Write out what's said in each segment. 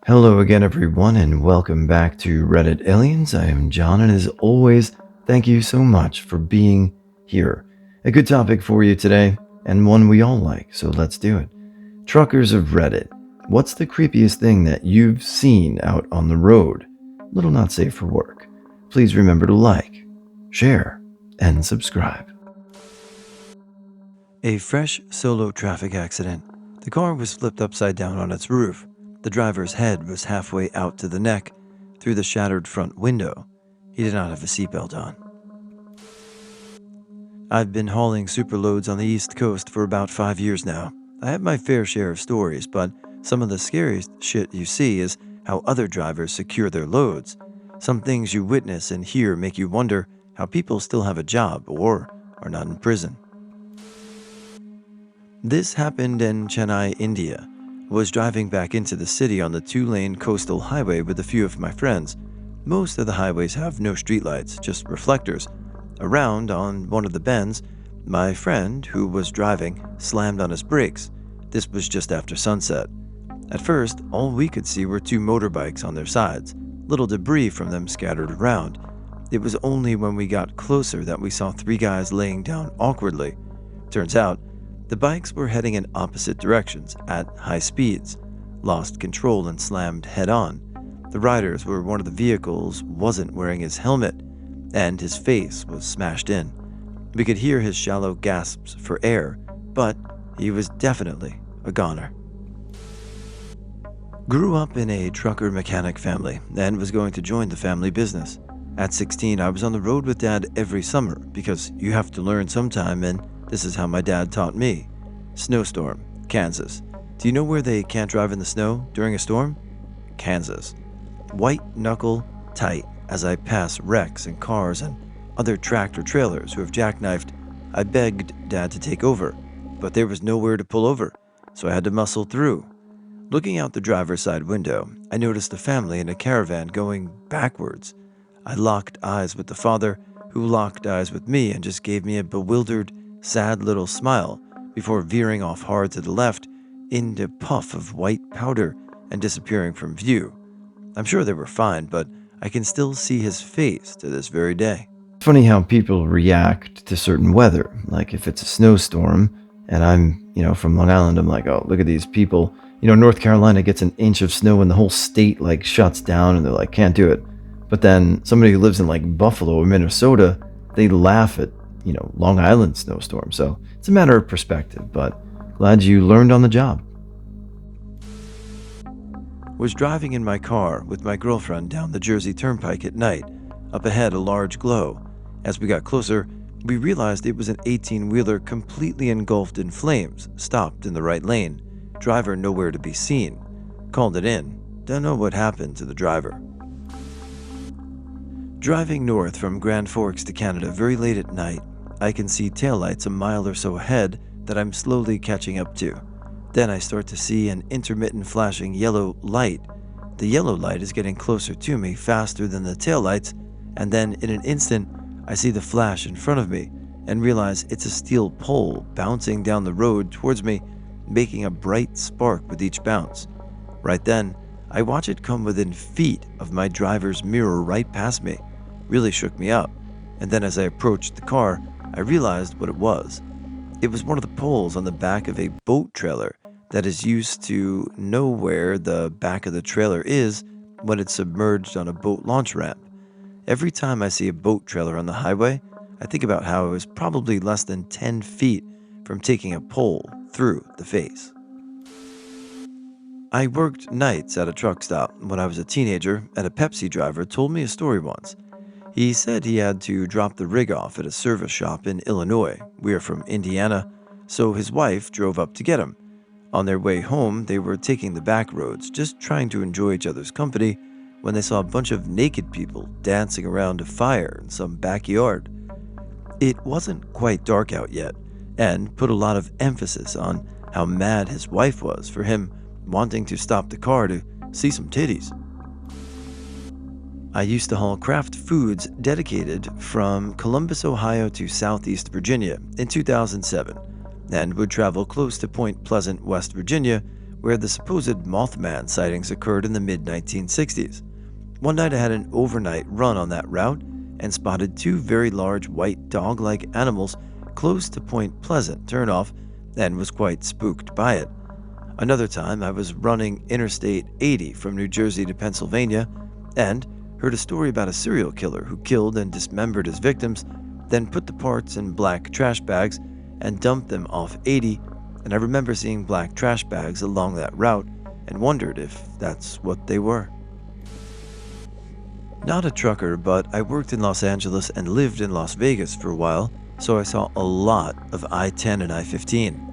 Hello again, everyone, and welcome back to Reddit Aliens. I am John, and as always, thank you so much for being here. A good topic for you today, and one we all like, so let's do it. Truckers of Reddit, what's the creepiest thing that you've seen out on the road? Little not safe for work. Please remember to like, share, and subscribe. A fresh solo traffic accident. The car was flipped upside down on its roof. The driver's head was halfway out to the neck through the shattered front window. He did not have a seatbelt on. I've been hauling superloads on the East Coast for about 5 years now. I have my fair share of stories, but some of the scariest shit you see is how other drivers secure their loads. Some things you witness and hear make you wonder how people still have a job or are not in prison. This happened in Chennai, India. I was driving back into the city on the 2-lane coastal highway with a few of my friends. Most of the highways have no streetlights, just reflectors. Around on one of the bends, my friend, who was driving, slammed on his brakes. This was just after sunset. At first, all we could see were 2 motorbikes on their sides, little debris from them scattered around. It was only when we got closer that we saw 3 guys laying down awkwardly. Turns out, the bikes were heading in opposite directions at high speeds, lost control and slammed head-on. The riders were one of the vehicles wasn't wearing his helmet, and his face was smashed in. We could hear his shallow gasps for air, but he was definitely a goner. Grew up in a trucker mechanic family and was going to join the family business. At 16, I was on the road with Dad every summer because you have to learn sometime, and this is how my dad taught me. Snowstorm, Kansas. Do you know where they can't drive in the snow during a storm? Kansas. White knuckle tight as I pass wrecks and cars and other tractor trailers who have jackknifed. I begged Dad to take over, but there was nowhere to pull over, so I had to muscle through. Looking out the driver's side window, I noticed a family in a caravan going backwards. I locked eyes with the father, who locked eyes with me and just gave me a bewildered, sad little smile before veering off hard to the left into a puff of white powder and disappearing from view. I'm sure they were fine, but I can still see his face to this very day. It's funny how people react to certain weather. Like if it's a snowstorm and I'm, from Long Island, I'm like, oh, look at these people. North Carolina gets an inch of snow and the whole state shuts down and they're like, can't do it. But then somebody who lives in Buffalo or Minnesota, they laugh at Long Island snowstorm. So it's a matter of perspective, but glad you learned on the job. Was driving in my car with my girlfriend down the Jersey Turnpike at night. Up ahead, a large glow. As we got closer, we realized it was an 18-wheeler completely engulfed in flames, stopped in the right lane. Driver nowhere to be seen. Called it in. Don't know what happened to the driver. Driving north from Grand Forks to Canada very late at night, I can see taillights a mile or so ahead that I'm slowly catching up to. Then I start to see an intermittent flashing yellow light. The yellow light is getting closer to me faster than the taillights, and then in an instant, I see the flash in front of me and realize it's a steel pole bouncing down the road towards me, making a bright spark with each bounce. Right then, I watch it come within feet of my driver's mirror right past me. Really shook me up, and then as I approached the car, I realized what it was. It was one of the poles on the back of a boat trailer that is used to know where the back of the trailer is when it's submerged on a boat launch ramp. Every time I see a boat trailer on the highway, I think about how it was probably less than 10 feet from taking a pole through the face. I worked nights at a truck stop when I was a teenager, and a Pepsi driver told me a story once. He said he had to drop the rig off at a service shop in Illinois. We are from Indiana, so his wife drove up to get him. On their way home, they were taking the back roads, just trying to enjoy each other's company, when they saw a bunch of naked people dancing around a fire in some backyard. It wasn't quite dark out yet, and put a lot of emphasis on how mad his wife was for him wanting to stop the car to see some titties. I used to haul craft foods dedicated from Columbus, Ohio to Southeast Virginia in 2007, and would travel close to Point Pleasant, West Virginia, where the supposed Mothman sightings occurred in the mid-1960s. One night I had an overnight run on that route and spotted two very large white dog-like animals close to Point Pleasant turnoff and was quite spooked by it. Another time I was running Interstate 80 from New Jersey to Pennsylvania and heard a story about a serial killer who killed and dismembered his victims, then put the parts in black trash bags and dumped them off 80, and I remember seeing black trash bags along that route and wondered if that's what they were. Not a trucker, but I worked in Los Angeles and lived in Las Vegas for a while, so I saw a lot of I-10 and I-15.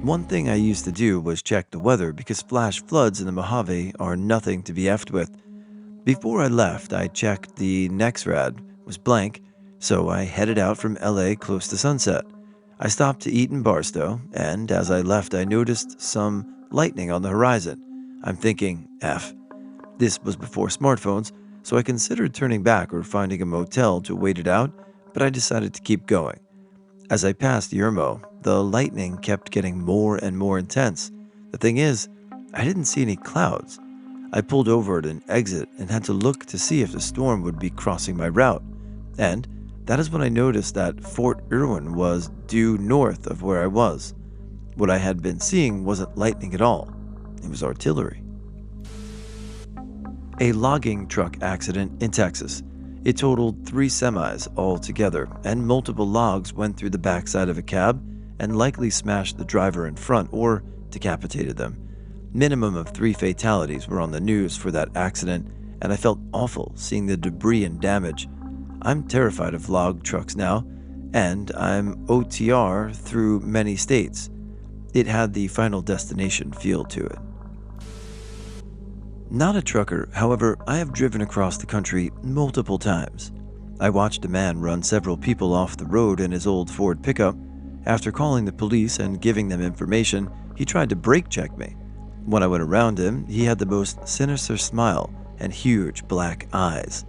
One thing I used to do was check the weather because flash floods in the Mojave are nothing to be effed with. Before I left, I checked the NexRad was blank, so I headed out from LA close to sunset. I stopped to eat in Barstow, and as I left I noticed some lightning on the horizon. I'm thinking, F. This was before smartphones, so I considered turning back or finding a motel to wait it out, but I decided to keep going. As I passed Yermo, the lightning kept getting more and more intense. The thing is, I didn't see any clouds. I pulled over at an exit and had to look to see if the storm would be crossing my route. And that is when I noticed that Fort Irwin was due north of where I was. What I had been seeing wasn't lightning at all. It was artillery. A logging truck accident in Texas. It totaled 3 semis altogether, and multiple logs went through the backside of a cab and likely smashed the driver in front or decapitated them. Minimum of 3 fatalities were on the news for that accident, and I felt awful seeing the debris and damage. I'm terrified of log trucks now, and I'm OTR through many states. It had the final destination feel to it. Not a trucker, however, I have driven across the country multiple times. I watched a man run several people off the road in his old Ford pickup. After calling the police and giving them information, he tried to brake check me. When I went around him, he had the most sinister smile and huge black eyes.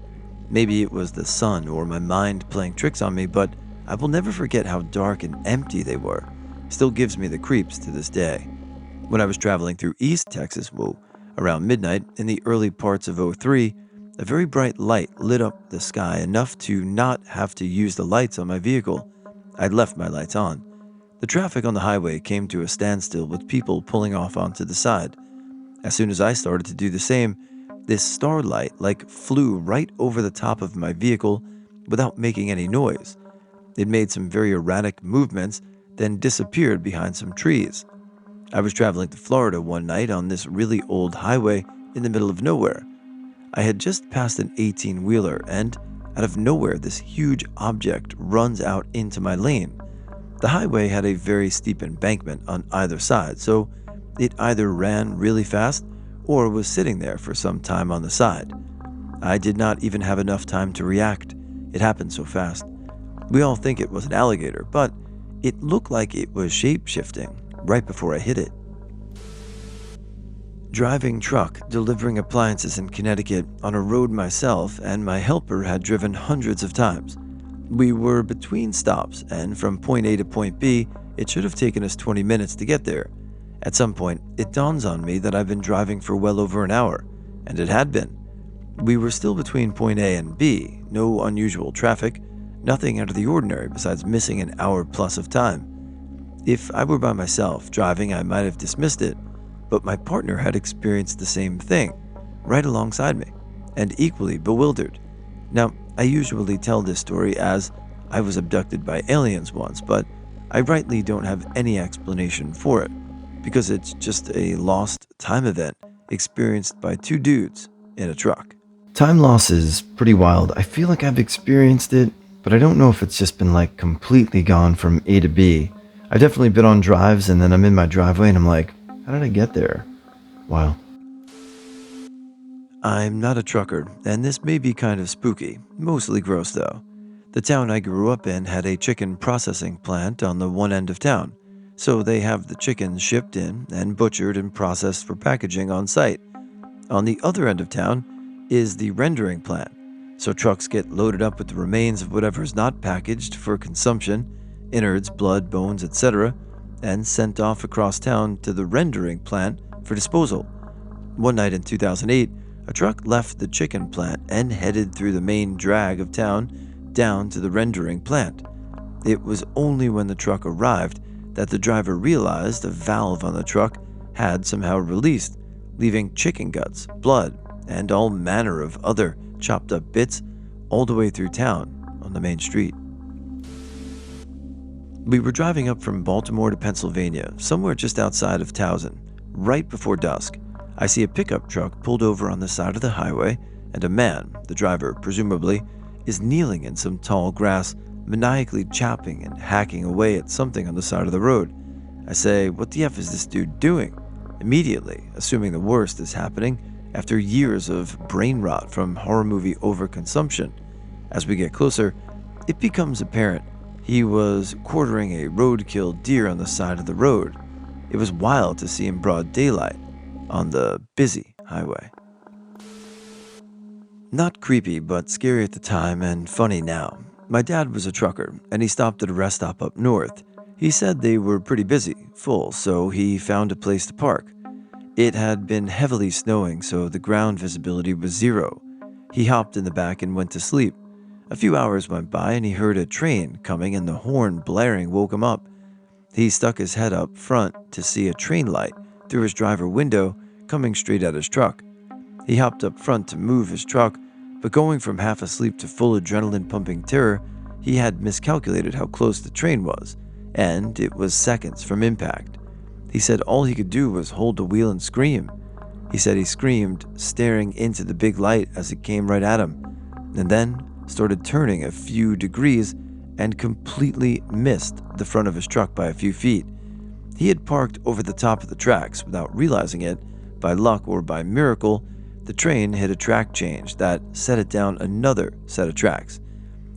Maybe it was the sun or my mind playing tricks on me, but I will never forget how dark and empty they were. Still gives me the creeps to this day. When I was traveling through East Texas, around midnight in the early parts of '03, a very bright light lit up the sky enough to not have to use the lights on my vehicle. I'd left my lights on. The traffic on the highway came to a standstill with people pulling off onto the side. As soon as I started to do the same, this starlight flew right over the top of my vehicle without making any noise. It made some very erratic movements, then disappeared behind some trees. I was traveling to Florida one night on this really old highway in the middle of nowhere. I had just passed an 18-wheeler and, out of nowhere, this huge object runs out into my lane. The highway had a very steep embankment on either side, so it either ran really fast or was sitting there for some time on the side. I did not even have enough time to react. It happened so fast. We all think it was an alligator, but it looked like it was shape-shifting right before I hit it. Driving truck, delivering appliances in Connecticut on a road myself and my helper had driven hundreds of times. We were between stops, and from point A to point B, it should have taken us 20 minutes to get there. At some point, it dawns on me that I've been driving for well over an hour, and it had been. We were still between point A and B, no unusual traffic, nothing out of the ordinary besides missing an hour plus of time. If I were by myself driving, I might have dismissed it, but my partner had experienced the same thing, right alongside me, and equally bewildered. Now, I usually tell this story as I was abducted by aliens once, but I rightly don't have any explanation for it, because it's just a lost time event experienced by 2 dudes in a truck. Time loss is pretty wild. I feel like I've experienced it, but I don't know if it's just been completely gone from A to B. I've definitely been on drives and then I'm in my driveway and I'm like, how did I get there? Wow. I'm not a trucker, and this may be kind of spooky, mostly gross though. The town I grew up in had a chicken processing plant on the one end of town, so they have the chickens shipped in and butchered and processed for packaging on site. On the other end of town is the rendering plant, so trucks get loaded up with the remains of whatever is not packaged for consumption, innards, blood, bones, etc., and sent off across town to the rendering plant for disposal. One night in 2008, a truck left the chicken plant and headed through the main drag of town down to the rendering plant. It was only when the truck arrived that the driver realized a valve on the truck had somehow released, leaving chicken guts, blood, and all manner of other chopped up bits all the way through town on the main street. We were driving up from Baltimore to Pennsylvania, somewhere just outside of Towson. Right before dusk, I see a pickup truck pulled over on the side of the highway, and a man, the driver presumably, is kneeling in some tall grass, maniacally chopping and hacking away at something on the side of the road. I say, "What the F is this dude doing?" Immediately, assuming the worst is happening after years of brain rot from horror movie overconsumption. As we get closer, it becomes apparent he was quartering a roadkill deer on the side of the road. It was wild to see in broad daylight on the busy highway. Not creepy, but scary at the time and funny now. My dad was a trucker, and he stopped at a rest stop up north. He said they were pretty busy, full, so he found a place to park. It had been heavily snowing, so the ground visibility was zero. He hopped in the back and went to sleep. A few hours went by and he heard a train coming and the horn blaring woke him up. He stuck his head up front to see a train light through his driver window coming straight at his truck. He hopped up front to move his truck, but going from half asleep to full adrenaline-pumping terror, he had miscalculated how close the train was, and it was seconds from impact. He said all he could do was hold the wheel and scream. He said he screamed, staring into the big light as it came right at him, and then started turning a few degrees and completely missed the front of his truck by a few feet. He had parked over the top of the tracks without realizing it. By luck or by miracle, the train hit a track change that set it down another set of tracks.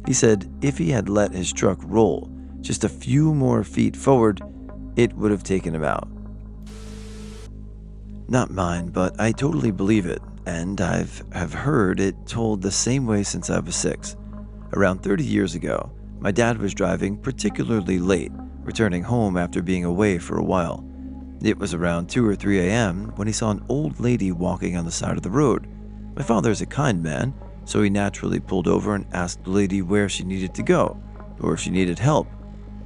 He said if he had let his truck roll just a few more feet forward, it would have taken him out. Not mine, but I totally believe it, and have heard it told the same way since I was 6. Around 30 years ago, my dad was driving particularly late, returning home after being away for a while. It was around 2 or 3 a.m. when he saw an old lady walking on the side of the road. My father is a kind man, so he naturally pulled over and asked the lady where she needed to go, or if she needed help.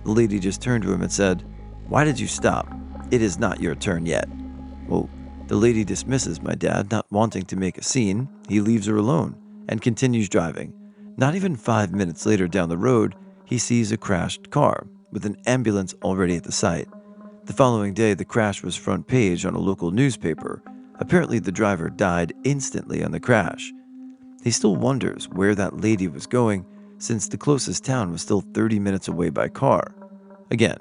The lady just turned to him and said, "Why did you stop? It is not your turn yet." Well, the lady dismisses my dad, not wanting to make a scene. He leaves her alone and continues driving. Not even 5 minutes later down the road, he sees a crashed car with an ambulance already at the site. The following day, the crash was front page on a local newspaper. Apparently, the driver died instantly on the crash. He still wonders where that lady was going, since the closest town was still 30 minutes away by car. Again,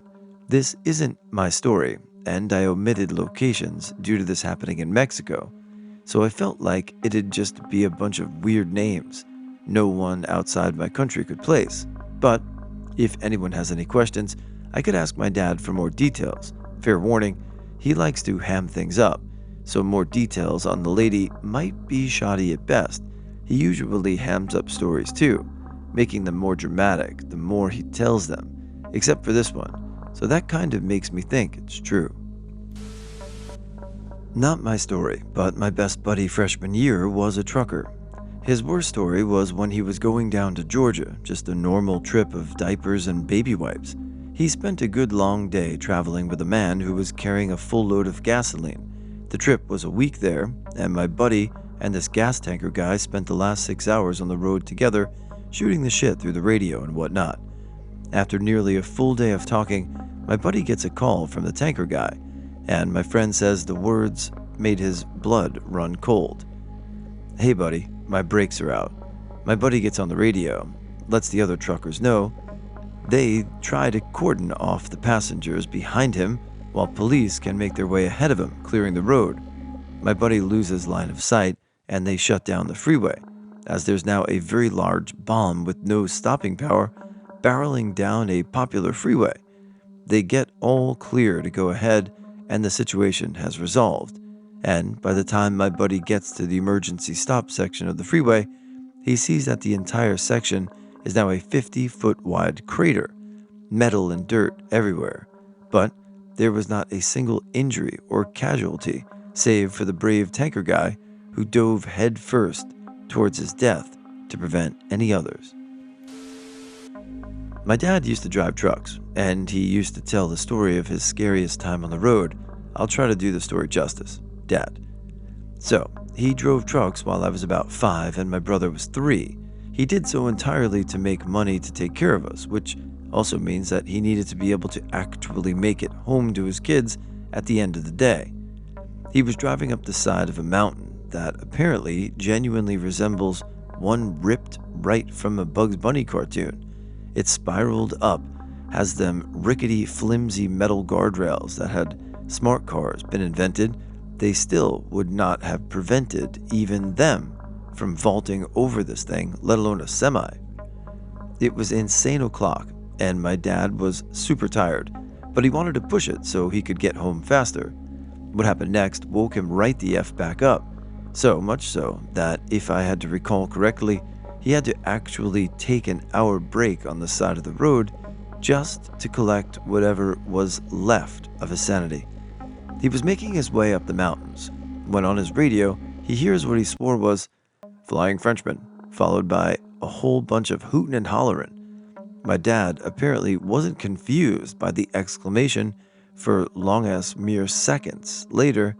this isn't my story, and I omitted locations due to this happening in Mexico, so I felt like it'd just be a bunch of weird names no one outside my country could place. But if anyone has any questions, I could ask my dad for more details. Fair warning, he likes to ham things up, so more details on the lady might be shoddy at best. He usually hams up stories too, making them more dramatic the more he tells them, except for this one, so that kind of makes me think it's true. Not my story, but my best buddy freshman year was a trucker. His worst story was when he was going down to Georgia, just a normal trip of diapers and baby wipes. He spent a good long day traveling with a man who was carrying a full load of gasoline. The trip was a week there, and my buddy and this gas tanker guy spent the last 6 hours on the road together, shooting the shit through the radio and whatnot. After nearly a full day of talking, my buddy gets a call from the tanker guy, and my friend says the words made his blood run cold. "Hey buddy, my brakes are out." My buddy gets on the radio, lets the other truckers know. They try to cordon off the passengers behind him while police can make their way ahead of him, clearing the road. My buddy loses line of sight and they shut down the freeway, as there's now a very large bomb with no stopping power barreling down a popular freeway. They get all clear to go ahead and the situation has resolved. And by the time my buddy gets to the emergency stop section of the freeway, he sees that the entire section is now a 50-foot wide crater, metal and dirt everywhere. But there was not a single injury or casualty, save for the brave tanker guy who dove headfirst towards his death to prevent any others. My dad used to drive trucks, and he used to tell the story of his scariest time on the road. I'll try to do the story justice. Dad. So, he drove trucks while I was about 5 and my brother was 3. He did so entirely to make money to take care of us, which also means that he needed to be able to actually make it home to his kids at the end of the day. He was driving up the side of a mountain that apparently genuinely resembles one ripped right from a Bugs Bunny cartoon. It spiraled up, has them rickety, flimsy metal guardrails that had smart cars been invented, they still would not have prevented even them from vaulting over this thing, let alone a semi. It was insane o'clock, and my dad was super tired, but he wanted to push it so he could get home faster. What happened next woke him right the F back up, so much so that, if I had to recall correctly, he had to actually take an hour break on the side of the road just to collect whatever was left of his sanity. He was making his way up the mountains when on his radio he hears what he swore was "Flying Frenchman," followed by a whole bunch of hootin' and hollerin'. My dad apparently wasn't confused by the exclamation for long as mere seconds. Later,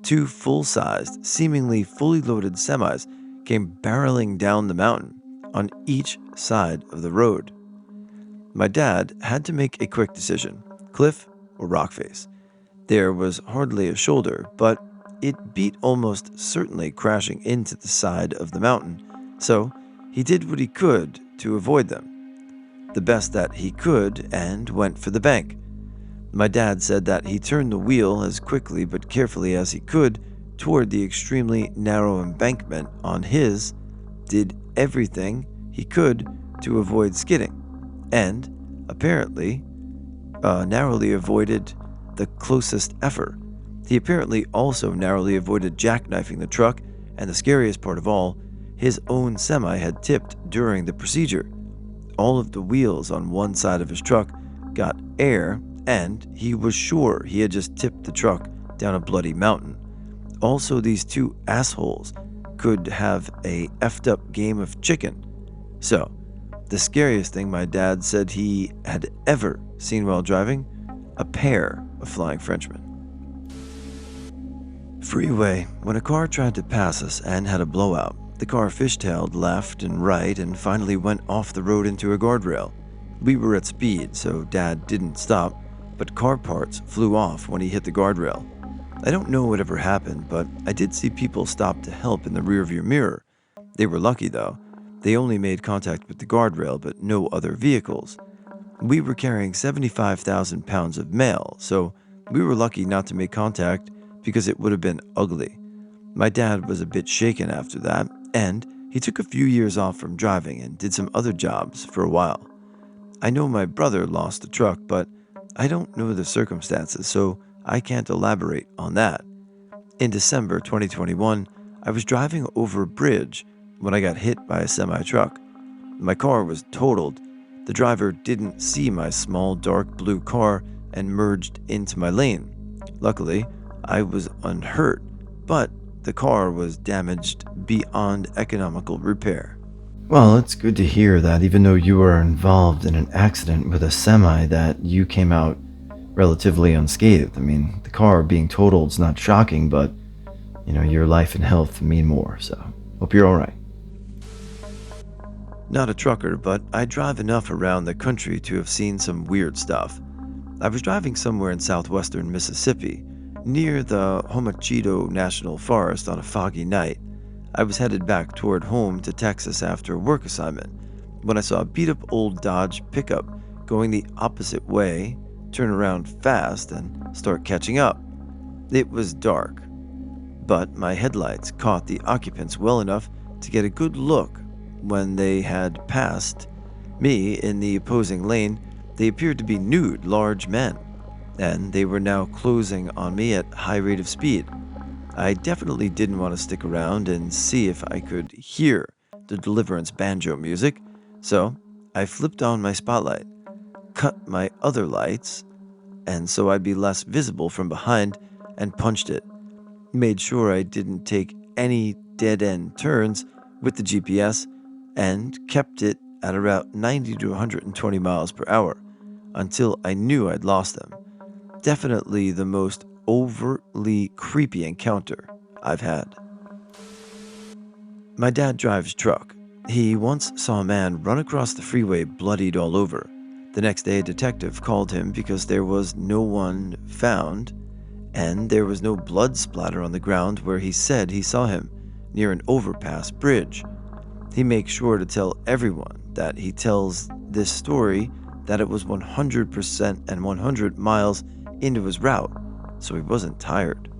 2 full-sized, seemingly fully loaded semis came barreling down the mountain on each side of the road. My dad had to make a quick decision, cliff or rock face. There was hardly a shoulder, but it beat almost certainly crashing into the side of the mountain, so he did what he could to avoid them. The best that he could, and went for the bank. My dad said that he turned the wheel as quickly but carefully as he could toward the extremely narrow embankment on his, did everything he could to avoid skidding, and apparently narrowly avoided the closest effort. He apparently also narrowly avoided jackknifing the truck, and the scariest part of all, his own semi had tipped during the procedure. All of the wheels on one side of his truck got air, and he was sure he had just tipped the truck down a bloody mountain. Also, these 2 assholes could have a effed up game of chicken. So, the scariest thing my dad said he had ever seen while driving, a pair of flying Frenchmen. Freeway, when a car tried to pass us and had a blowout, the car fishtailed left and right and finally went off the road into a guardrail. We were at speed, so Dad didn't stop, but car parts flew off when he hit the guardrail. I don't know whatever happened, but I did see people stop to help in the rearview mirror. They were lucky though. They only made contact with the guardrail, but no other vehicles. We were carrying 75,000 pounds of mail, so we were lucky not to make contact because it would have been ugly. My dad was a bit shaken after that, and he took a few years off from driving and did some other jobs for a while. I know my brother lost a truck, but I don't know the circumstances, so I can't elaborate on that. In December 2021, I was driving over a bridge when I got hit by a semi-truck. My car was totaled. The driver didn't see my small dark blue car and merged into my lane. Luckily, I was unhurt, but the car was damaged beyond economical repair. Well, it's good to hear that even though you were involved in an accident with a semi, that you came out relatively unscathed. I mean, the car being totaled is not shocking, but, your life and health mean more, so hope you're alright. Not a trucker, but I drive enough around the country to have seen some weird stuff. I was driving somewhere in southwestern Mississippi, near the Homachito National Forest on a foggy night. I was headed back toward home to Texas after a work assignment when I saw a beat-up old Dodge pickup going the opposite way, turn around fast, and start catching up. It was dark, but my headlights caught the occupants well enough to get a good look. When they had passed me in the opposing lane, they appeared to be nude, large men, and they were now closing on me at high rate of speed. I definitely didn't want to stick around and see if I could hear the Deliverance banjo music, so I flipped on my spotlight, cut my other lights, and so I'd be less visible from behind, and punched it. made sure I didn't take any dead-end turns with the GPS, and kept it at about 90 to 120 miles per hour until I knew I'd lost them. Definitely the most overtly creepy encounter I've had. My dad drives truck. He once saw a man run across the freeway bloodied all over. The next day, a detective called him because there was no one found, and there was no blood splatter on the ground where he said he saw him, near an overpass bridge. He makes sure to tell everyone that he tells this story that it was 100% and 100 miles into his route, so he wasn't tired.